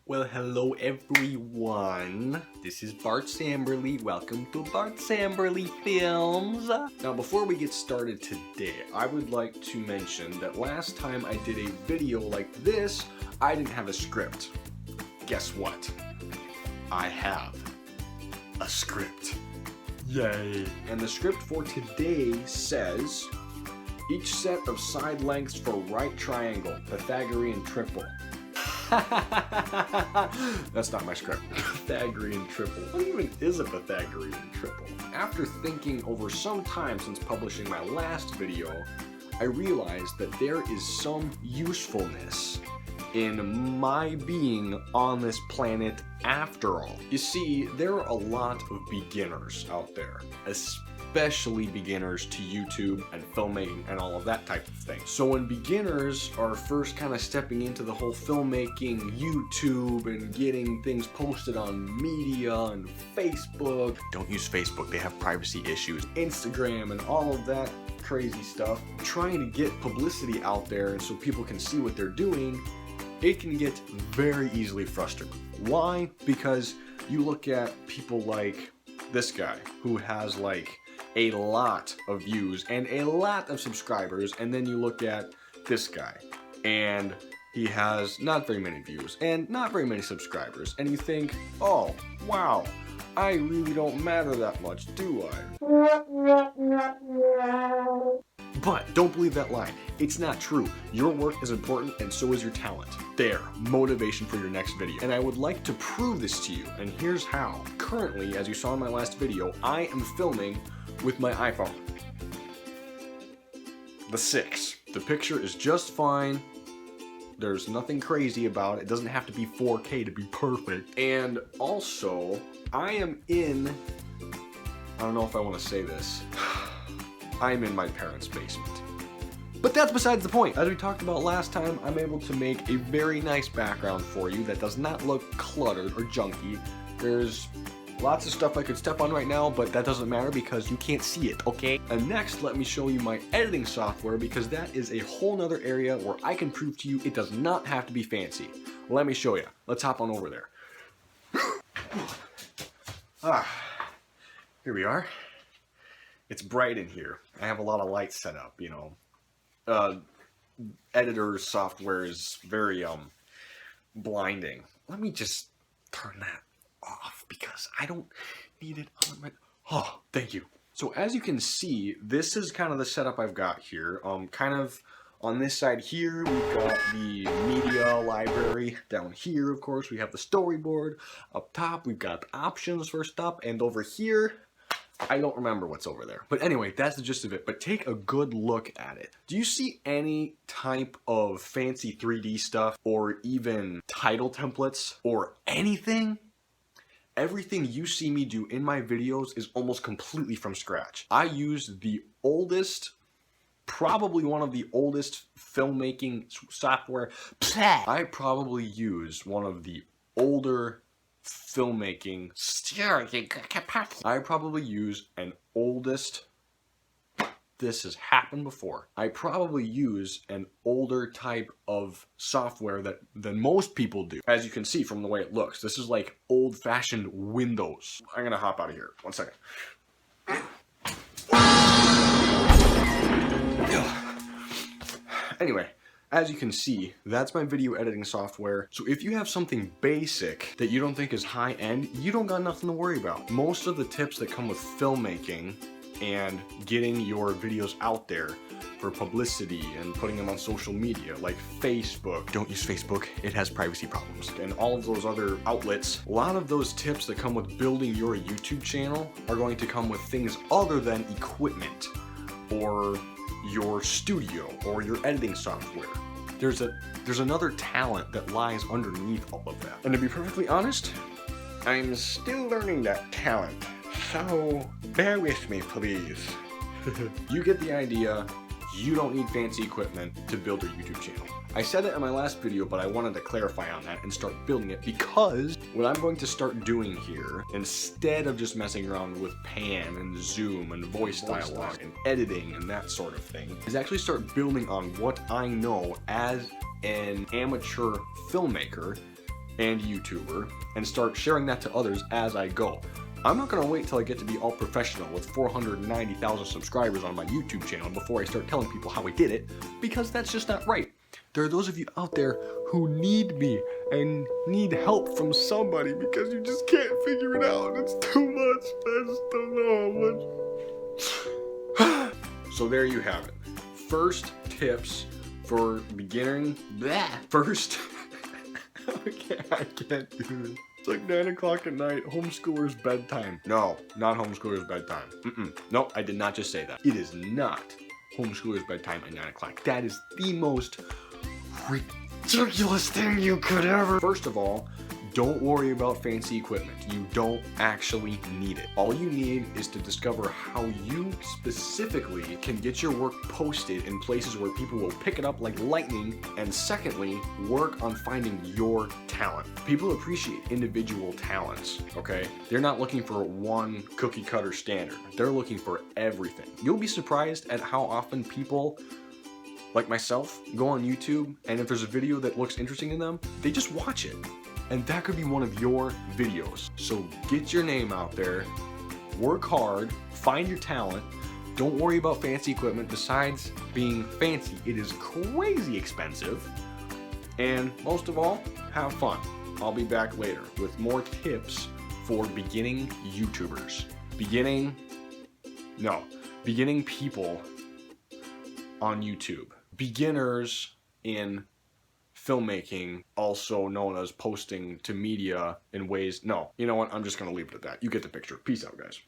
Well, hello everyone. This is Bart Samberly. Welcome to Bart Samberly Films. Now, before we get started today, I would like to mention that last time I did a video like this, I didn't have a script. Guess what? I have a script. Yay! And the script for today says, each set of side lengths for right triangle, Pythagorean triple. That's not my script. Pythagorean triple. What even is a Pythagorean triple? After thinking over some time since publishing my last video, I realized that there is some usefulness in my being on this planet after all. You see, there are a lot of beginners out there, especially beginners to YouTube and filmmaking and all of that type of thing. So when beginners are first kind of stepping into the whole filmmaking, YouTube, and getting things posted on media and Facebook, don't use Facebook, they have privacy issues, Instagram and all of that crazy stuff, trying to get publicity out there and so people can see what they're doing, it can get very easily frustrating. Why? Because you look at people like this guy who has like a lot of views and a lot of subscribers, and then you look at this guy and he has not very many views and not very many subscribers, and you think, oh wow, I really don't matter that much, do I? But don't believe that lie. It's not true. Your work is important and so is your talent. There, motivation for your next video. And I would like to prove this to you, and here's how. Currently, as you saw in my last video, I am filming with my iPhone. The 6. The picture is just fine. There's nothing crazy about it. It doesn't have to be 4K to be perfect. And also, I am in, I don't know if I want to say this, I'm in my parents' basement. But that's besides the point. As we talked about last time, I'm able to make a very nice background for you that does not look cluttered or junky. There's lots of stuff I could step on right now, but that doesn't matter because you can't see it, okay? And next, let me show you my editing software, because that is a whole nother area where I can prove to you it does not have to be fancy. Let me show you. Let's hop on over there. Here we are. It's bright in here. I have a lot of lights set up, you know. Editor software is very, blinding. Let me just turn that off because I don't need it on my... Oh, thank you. So as you can see, this is kind of the setup I've got here. Kind of on this side here, we've got the media library. Down here, of course, we have the storyboard. Up top, we've got the options first up, and over here, I don't remember what's over there. But anyway, that's the gist of it. But take a good look at it. Do you see any type of fancy 3D stuff or even title templates or anything? Everything you see me do in my videos is almost completely from scratch. I use the oldest, probably one of the oldest filmmaking software. I probably use one of the older filmmaking. I probably use an oldest, this has happened before, I probably use an older type of software than most people do. As you can see from the way it looks, this is like old-fashioned Windows. I'm gonna hop out of here, 1 second. Anyway, as you can see, that's my video editing software. So if you have something basic that you don't think is high-end, you don't got nothing to worry about. Most of the tips that come with filmmaking and getting your videos out there for publicity and putting them on social media like Facebook. Don't use Facebook, it has privacy problems. And all of those other outlets, a lot of those tips that come with building your YouTube channel are going to come with things other than equipment or your studio or your editing software. There's another talent that lies underneath all of that. And to be perfectly honest, I'm still learning that talent. So bear with me, please. You get the idea. You don't need fancy equipment to build your YouTube channel. I said it in my last video, but I wanted to clarify on that and start building it, because what I'm going to start doing here, instead of just messing around with pan and zoom and voice dialogue and editing and that sort of thing, is actually start building on what I know as an amateur filmmaker and YouTuber and start sharing that to others as I go. I'm not gonna wait till I get to be all professional with 490,000 subscribers on my YouTube channel before I start telling people how I did it, because that's just not right. There are those of you out there who need me and need help from somebody because you just can't figure it out. It's too much. I just don't know how much. So there you have it. First tips for beginning. First. Okay, I can't do this. It's like 9 o'clock at night, homeschooler's bedtime. No, not homeschooler's bedtime. No, I did not just say that. It is not homeschooler's bedtime at 9 o'clock. That is the most ridiculous thing you could ever. First of all, don't worry about fancy equipment. You don't actually need it. All you need is to discover how you specifically can get your work posted in places where people will pick it up like lightning, and secondly, work on finding your talent. People appreciate individual talents, okay? They're not looking for one cookie cutter standard. They're looking for everything. You'll be surprised at how often people like myself go on YouTube, and if there's a video that looks interesting to them, they just watch it. And that could be one of your videos. So get your name out there, work hard, find your talent. Don't worry about fancy equipment. Besides being fancy, it is crazy expensive. And most of all, have fun. I'll be back later with more tips for beginning YouTubers. Beginning people on YouTube. Beginners in filmmaking, also known as posting to media in ways. No, you know what? I'm just gonna leave it at that. You get the picture. Peace out, guys.